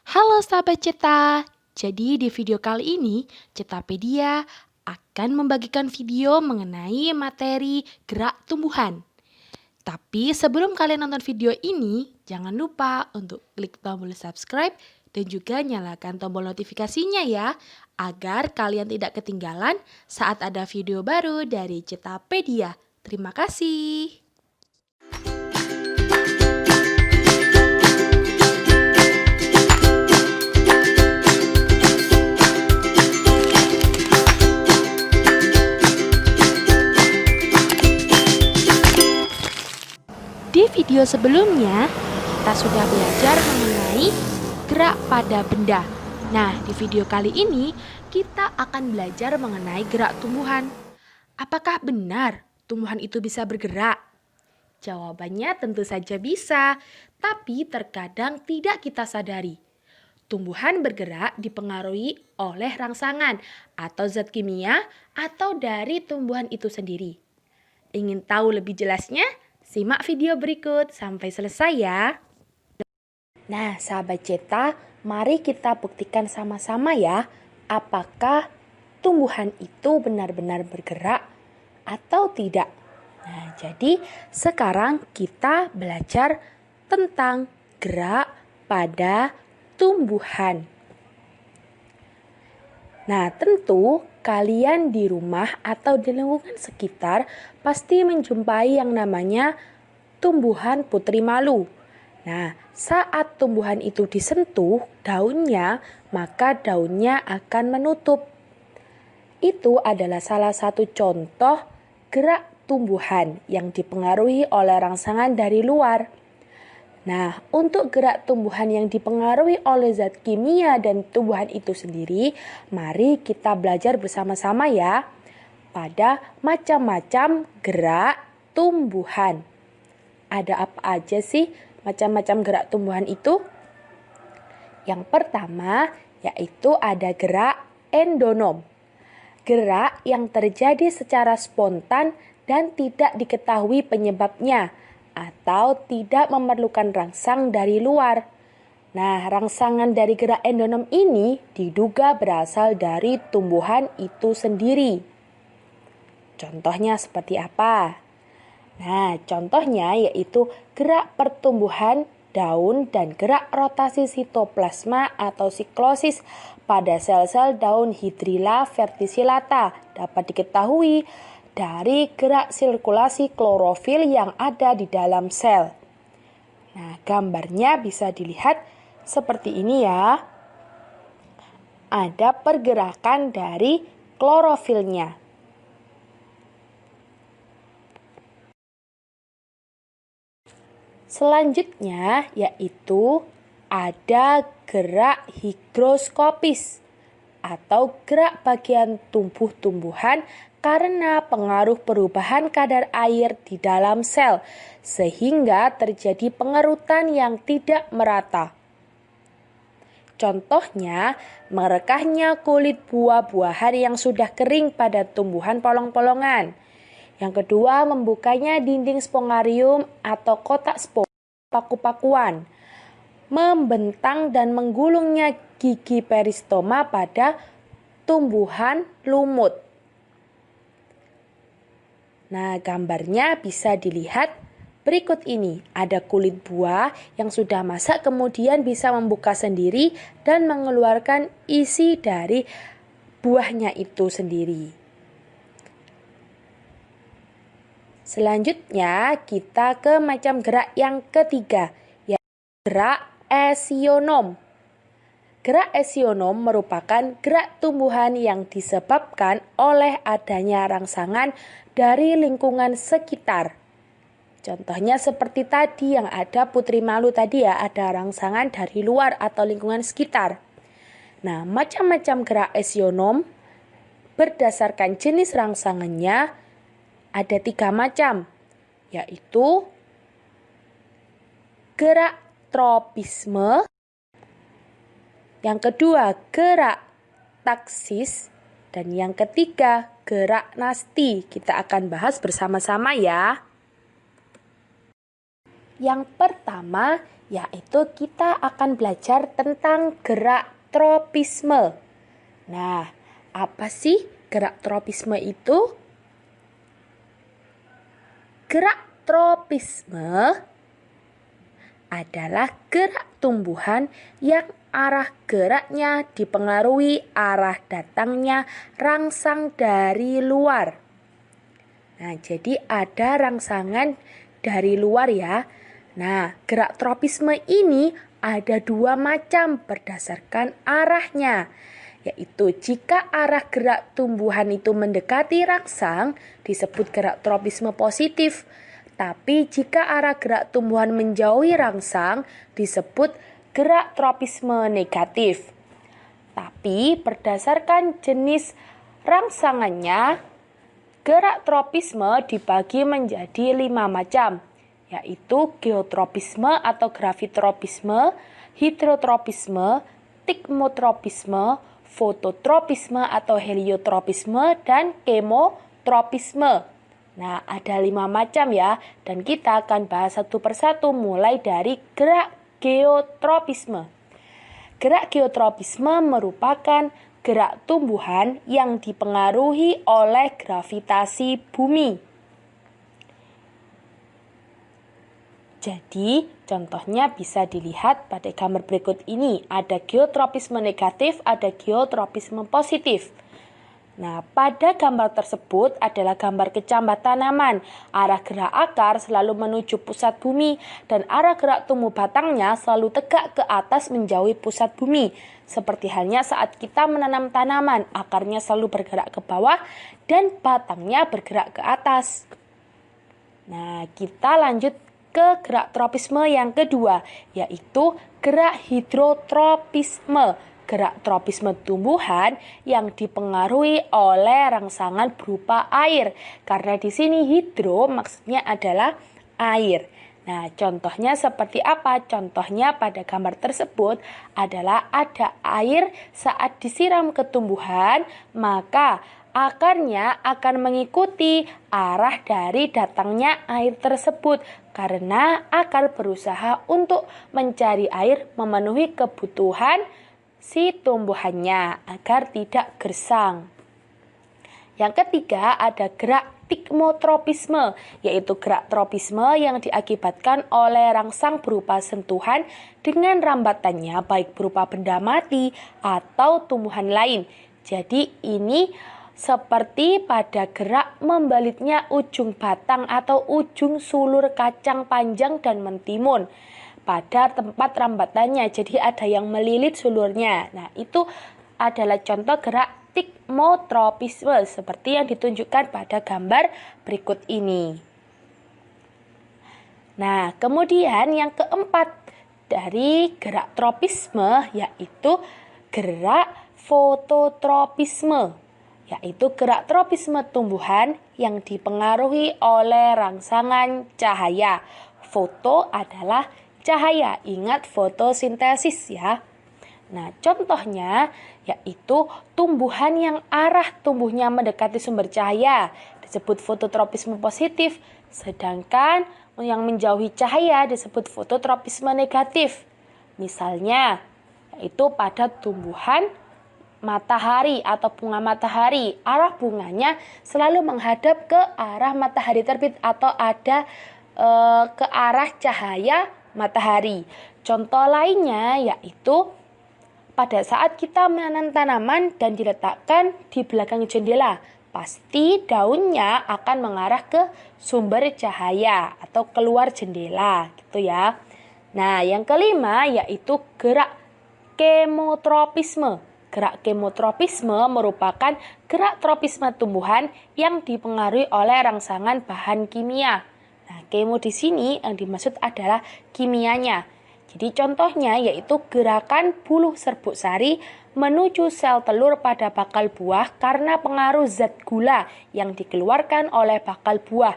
Halo sahabat Ceta, jadi di video kali ini Cetapedia akan membagikan video mengenai materi gerak tumbuhan. Tapi sebelum kalian nonton video ini, jangan lupa untuk klik tombol subscribe dan juga nyalakan tombol notifikasinya ya, agar kalian tidak ketinggalan saat ada video baru dari Cetapedia. Terima kasih. Di video sebelumnya, kita sudah belajar mengenai gerak pada benda. Nah, di video kali ini, kita akan belajar mengenai gerak tumbuhan. Apakah benar tumbuhan itu bisa bergerak? Jawabannya tentu saja bisa, tapi terkadang tidak kita sadari. Tumbuhan bergerak dipengaruhi oleh rangsangan atau zat kimia atau dari tumbuhan itu sendiri. Ingin tahu lebih jelasnya? Simak video berikut sampai selesai ya. Nah, sahabat Ceta, mari kita buktikan sama-sama ya, apakah tumbuhan itu benar-benar bergerak atau tidak. Nah, jadi sekarang kita belajar tentang gerak pada tumbuhan. Nah, tentu kalian di rumah atau di lingkungan sekitar pasti menjumpai yang namanya tumbuhan putri malu. Nah, saat tumbuhan itu disentuh daunnya, maka daunnya akan menutup. Itu adalah salah satu contoh gerak tumbuhan yang dipengaruhi oleh rangsangan dari luar. Nah, untuk gerak tumbuhan yang dipengaruhi oleh zat kimia dan tumbuhan itu sendiri, mari kita belajar bersama-sama ya pada macam-macam gerak tumbuhan. Ada apa aja sih macam-macam gerak tumbuhan itu? Yang pertama yaitu ada gerak endonom. Gerak yang terjadi secara spontan dan tidak diketahui penyebabnya, atau tidak memerlukan rangsang dari luar. Nah, rangsangan dari gerak endonom ini diduga berasal dari tumbuhan itu sendiri. Contohnya seperti apa? Nah, contohnya yaitu gerak pertumbuhan daun dan gerak rotasi sitoplasma atau siklosis pada sel-sel daun Hydrilla verticillata dapat diketahui dari gerak sirkulasi klorofil yang ada di dalam sel. Nah, gambarnya bisa dilihat seperti ini ya. Ada pergerakan dari klorofilnya. Selanjutnya yaitu ada gerak higroskopis atau gerak bagian tumbuh-tumbuhan karena pengaruh perubahan kadar air di dalam sel, sehingga terjadi pengerutan yang tidak merata. Contohnya, merekahnya kulit buah-buahan yang sudah kering pada tumbuhan polong-polongan. Yang kedua, membukanya dinding spongarium atau kotak spong paku-pakuan. Membentang dan menggulungnya gigi peristoma pada tumbuhan lumut. Nah, gambarnya bisa dilihat berikut ini. Ada kulit buah yang sudah masak kemudian bisa membuka sendiri dan mengeluarkan isi dari buahnya itu sendiri. Selanjutnya kita ke macam gerak yang ketiga, yaitu gerak esionom. Gerak esionom merupakan gerak tumbuhan yang disebabkan oleh adanya rangsangan dari lingkungan sekitar. Contohnya seperti tadi yang ada putri malu tadi ya, ada rangsangan dari luar atau lingkungan sekitar. Nah, macam-macam gerak esionom berdasarkan jenis rangsangannya ada 3 macam, yaitu gerak tropisme, yang kedua gerak taksis, dan yang ketiga gerak nasti. Kita akan bahas bersama-sama ya. Yang pertama yaitu kita akan belajar tentang gerak tropisme. Nah, apa sih gerak tropisme itu? Gerak tropisme adalah gerak tumbuhan yang arah geraknya dipengaruhi arah datangnya rangsang dari luar. Nah, jadi ada rangsangan dari luar ya. Nah, gerak tropisme ini ada dua macam berdasarkan arahnya, yaitu jika arah gerak tumbuhan itu mendekati rangsang disebut gerak tropisme positif, tapi jika arah gerak tumbuhan menjauhi rangsang disebut gerak tropisme negatif. Tapi berdasarkan jenis rangsangannya, gerak tropisme dibagi menjadi 5 macam, yaitu geotropisme atau gravitropisme, hidrotropisme, tikmotropisme, fototropisme atau heliotropisme, dan kemotropisme. Nah, ada 5 macam ya, dan kita akan bahas satu persatu mulai dari gerak geotropisme. Gerak geotropisme merupakan gerak tumbuhan yang dipengaruhi oleh gravitasi bumi. Jadi, contohnya bisa dilihat pada gambar berikut ini. Ada geotropisme negatif, ada geotropisme positif. Nah, pada gambar tersebut adalah gambar kecambah tanaman. Arah gerak akar selalu menuju pusat bumi dan arah gerak tumbuh batangnya selalu tegak ke atas menjauhi pusat bumi. Seperti halnya saat kita menanam tanaman, akarnya selalu bergerak ke bawah dan batangnya bergerak ke atas. Nah, kita lanjut ke gerak tropisme yang kedua, yaitu gerak hidrotropisme. Gerak tropisme tumbuhan yang dipengaruhi oleh rangsangan berupa air. Karena di sini hidro maksudnya adalah air. Nah, contohnya seperti apa? Contohnya pada gambar tersebut adalah ada air saat disiram ke tumbuhan, maka akarnya akan mengikuti arah dari datangnya air tersebut karena akar berusaha untuk mencari air memenuhi kebutuhan si tumbuhannya agar tidak gersang. Yang ketiga ada gerak tikmotropisme, yaitu gerak tropisme yang diakibatkan oleh rangsang berupa sentuhan dengan rambatannya baik berupa benda mati atau tumbuhan lain. Jadi ini seperti pada gerak membalitnya ujung batang atau ujung sulur kacang panjang dan mentimun pada tempat rambatannya, jadi ada yang melilit sulurnya. Nah, itu adalah contoh gerak tikmotropisme seperti yang ditunjukkan pada gambar berikut ini. Nah, kemudian yang keempat dari gerak tropisme yaitu gerak fototropisme, yaitu gerak tropisme tumbuhan yang dipengaruhi oleh rangsangan cahaya. Foto adalah cahaya, ingat fotosintesis ya. Nah, contohnya yaitu tumbuhan yang arah tumbuhnya mendekati sumber cahaya disebut fototropisme positif, sedangkan yang menjauhi cahaya disebut fototropisme negatif. Misalnya, yaitu pada tumbuhan matahari atau bunga matahari, arah bunganya selalu menghadap ke arah matahari terbit atau ada ke arah cahaya matahari. Contoh lainnya yaitu pada saat kita menanam tanaman dan diletakkan di belakang jendela, pasti daunnya akan mengarah ke sumber cahaya atau keluar jendela, gitu ya. Nah, yang kelima yaitu gerak kemotropisme. Gerak kemotropisme merupakan gerak tropisme tumbuhan yang dipengaruhi oleh rangsangan bahan kimia. Nah, kemo di sini yang dimaksud adalah kimianya. Jadi contohnya yaitu gerakan buluh serbuk sari menuju sel telur pada bakal buah karena pengaruh zat gula yang dikeluarkan oleh bakal buah.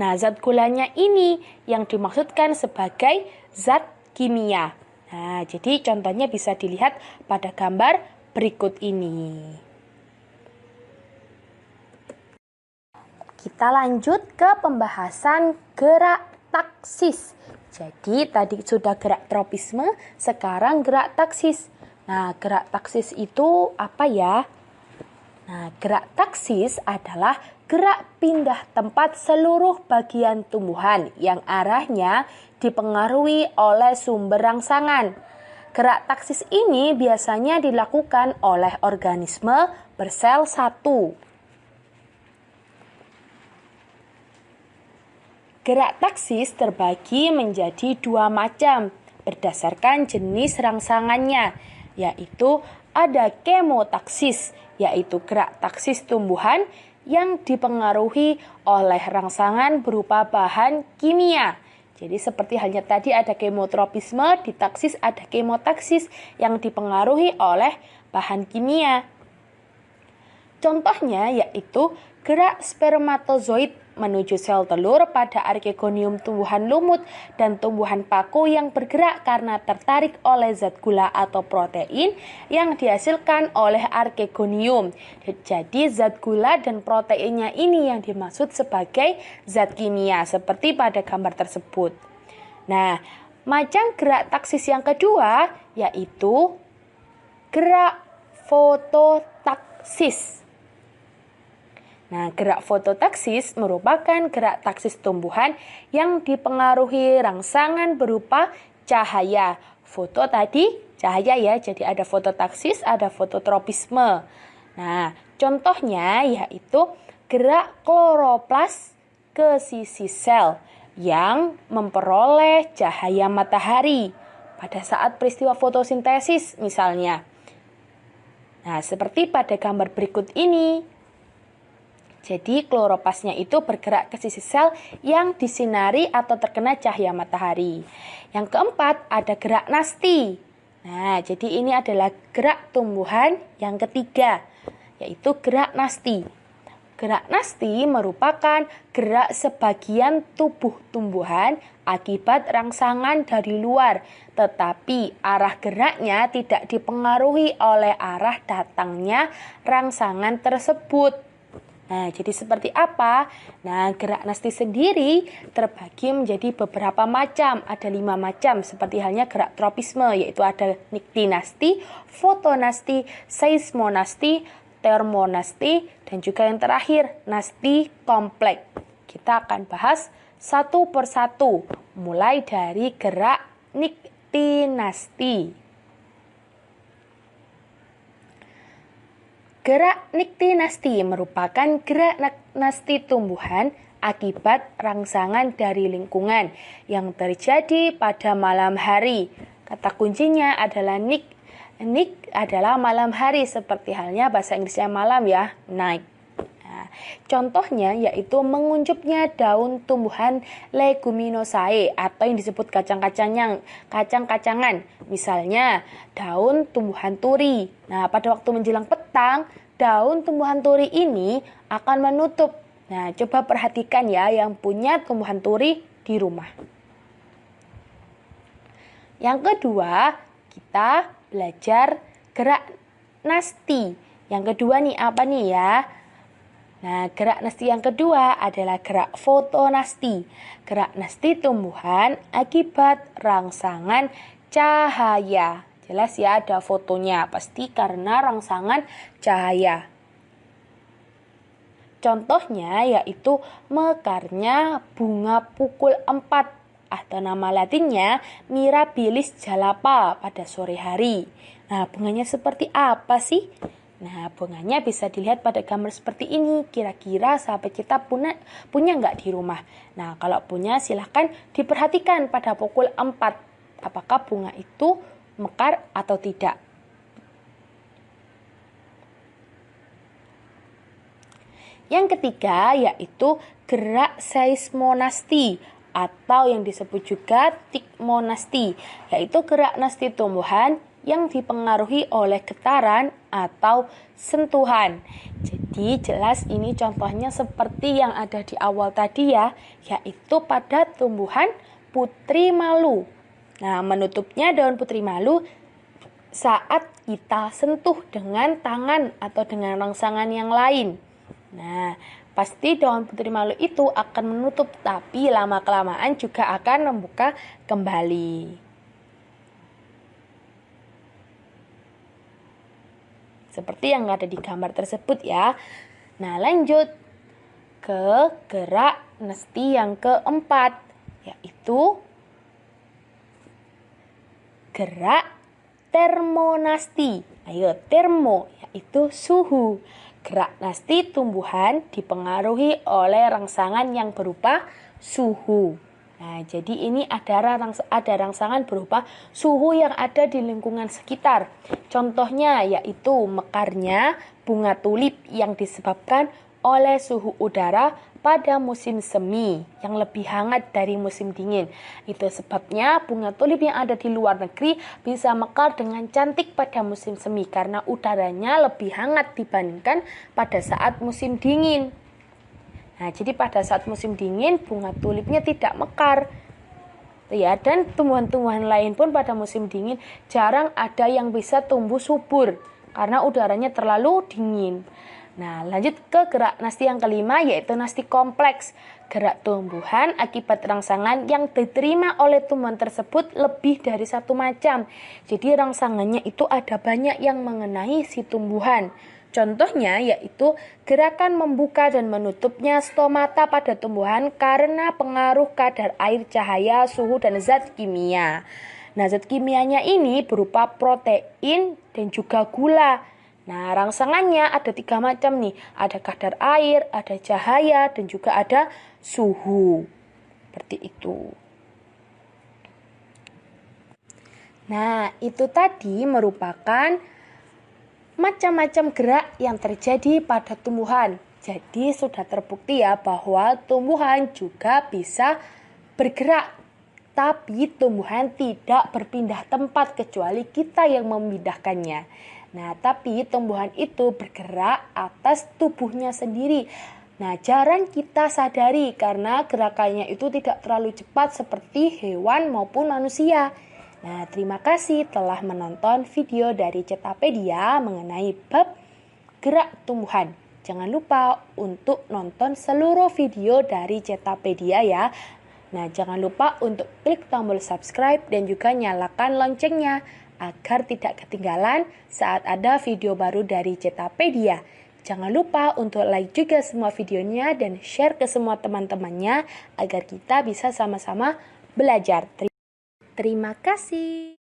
Nah, zat gulanya ini yang dimaksudkan sebagai zat kimia. Nah, jadi contohnya bisa dilihat pada gambar berikut ini. Kita lanjut ke pembahasan gerak taksis. Jadi tadi sudah gerak tropisme, sekarang gerak taksis. Nah, gerak taksis itu apa ya? Nah, gerak taksis adalah gerak pindah tempat seluruh bagian tumbuhan yang arahnya dipengaruhi oleh sumber rangsangan. Gerak taksis ini biasanya dilakukan oleh organisme bersel satu. Gerak taksis terbagi menjadi dua macam berdasarkan jenis rangsangannya, yaitu ada kemotaksis, yaitu gerak taksis tumbuhan yang dipengaruhi oleh rangsangan berupa bahan kimia. Jadi seperti halnya tadi ada kemotropisme, di taksis ada kemotaksis yang dipengaruhi oleh bahan kimia. Contohnya yaitu gerak spermatozoid menuju sel telur pada archegonium tumbuhan lumut dan tumbuhan paku yang bergerak karena tertarik oleh zat gula atau protein yang dihasilkan oleh archegonium. Jadi zat gula dan proteinnya ini yang dimaksud sebagai zat kimia seperti pada gambar tersebut. Nah, macam gerak taksis yang kedua yaitu gerak fototaksis. Nah, gerak fototaksis merupakan gerak taksis tumbuhan yang dipengaruhi rangsangan berupa cahaya. Foto tadi cahaya ya, jadi ada fototaksis, ada fototropisme. Nah, contohnya yaitu gerak kloroplas ke sisi sel yang memperoleh cahaya matahari pada saat peristiwa fotosintesis misalnya. Nah, seperti pada gambar berikut ini. Jadi kloroplasnya itu bergerak ke sisi sel yang disinari atau terkena cahaya matahari. Yang keempat ada gerak nasti. Nah, jadi ini adalah gerak tumbuhan yang ketiga, yaitu gerak nasti. Gerak nasti merupakan gerak sebagian tubuh tumbuhan akibat rangsangan dari luar, tetapi arah geraknya tidak dipengaruhi oleh arah datangnya rangsangan tersebut. Nah, jadi seperti apa? Nah, gerak nasti sendiri terbagi menjadi beberapa macam. Ada 5 macam, seperti halnya gerak tropisme, yaitu ada niktinasti, fotonasti, seismonasti, termonasti, dan juga yang terakhir, nasti kompleks. Kita akan bahas satu persatu, mulai dari gerak niktinasti. Gerak niktinasti merupakan gerak nasti tumbuhan akibat rangsangan dari lingkungan yang terjadi pada malam hari. Kata kuncinya adalah night. Night adalah malam hari, seperti halnya bahasa Inggrisnya malam ya, night. Nah, contohnya yaitu menguncupnya daun tumbuhan leguminosae atau yang disebut kacang-kacangan. Misalnya daun tumbuhan turi. Nah, pada waktu menjelang petang, daun tumbuhan turi ini akan menutup. Nah, coba perhatikan ya yang punya tumbuhan turi di rumah. Yang kedua, kita belajar gerak nasti. Yang kedua nih apa nih ya? Nah, gerak nasti yang kedua adalah gerak fotonasti. Gerak nasti tumbuhan akibat rangsangan cahaya. Jelas ya ada fotonya, pasti karena rangsangan cahaya. Contohnya yaitu mekarnya bunga pukul 4 atau nama latinnya Mirabilis jalapa pada sore hari. Nah, bunganya seperti apa sih? Nah, bunganya bisa dilihat pada gambar seperti ini. Kira-kira sahabat kita punya nggak di rumah? Nah, kalau punya silahkan diperhatikan pada pukul 4. Apakah bunga itu mekar atau tidak? Yang ketiga yaitu gerak seismonasti atau yang disebut juga tikmonasti, yaitu gerak nasti tumbuhan yang dipengaruhi oleh getaran atau sentuhan. Jadi jelas ini contohnya seperti yang ada di awal tadi ya, yaitu pada tumbuhan putri malu. Nah, menutupnya daun putri malu saat kita sentuh dengan tangan atau dengan rangsangan yang lain. Nah, pasti daun putri malu itu akan menutup, tapi lama-kelamaan juga akan membuka kembali. Seperti yang ada di gambar tersebut ya. Nah, lanjut ke gerak nasti yang keempat, yaitu gerak termonasti. Ayo, termo yaitu suhu. Gerak nasti tumbuhan dipengaruhi oleh rangsangan yang berupa suhu. Nah, jadi ini ada rangsangan berupa suhu yang ada di lingkungan sekitar. Contohnya yaitu mekarnya bunga tulip yang disebabkan oleh suhu udara pada musim semi yang lebih hangat dari musim dingin. Itu sebabnya bunga tulip yang ada di luar negeri bisa mekar dengan cantik pada musim semi karena udaranya lebih hangat dibandingkan pada saat musim dingin. Nah, jadi pada saat musim dingin bunga tulipnya tidak mekar. Ya, dan tumbuhan-tumbuhan lain pun pada musim dingin jarang ada yang bisa tumbuh subur karena udaranya terlalu dingin. Nah, lanjut ke gerak nasti yang kelima, yaitu nasti kompleks. Gerak tumbuhan akibat rangsangan yang diterima oleh tumbuhan tersebut lebih dari satu macam. Jadi rangsangannya itu ada banyak yang mengenai si tumbuhan. Contohnya yaitu gerakan membuka dan menutupnya stomata pada tumbuhan karena pengaruh kadar air, cahaya, suhu, dan zat kimia. Nah, zat kimianya ini berupa protein dan juga gula. Nah, rangsangannya ada 3 macam nih. Ada kadar air, ada cahaya, dan juga ada suhu. Seperti itu. Nah, itu tadi merupakan macam-macam gerak yang terjadi pada tumbuhan. Jadi sudah terbukti ya bahwa tumbuhan juga bisa bergerak. Tapi tumbuhan tidak berpindah tempat kecuali kita yang memindahkannya. Nah, tapi tumbuhan itu bergerak atas tubuhnya sendiri. Nah, jarang kita sadari karena gerakannya itu tidak terlalu cepat seperti hewan maupun manusia. Nah, terima kasih telah menonton video dari Cetapedia mengenai bab gerak tumbuhan. Jangan lupa untuk nonton seluruh video dari Cetapedia ya. Nah, jangan lupa untuk klik tombol subscribe dan juga nyalakan loncengnya agar tidak ketinggalan saat ada video baru dari Cetapedia. Jangan lupa untuk like juga semua videonya dan share ke semua teman-temannya agar kita bisa sama-sama belajar. Terima kasih.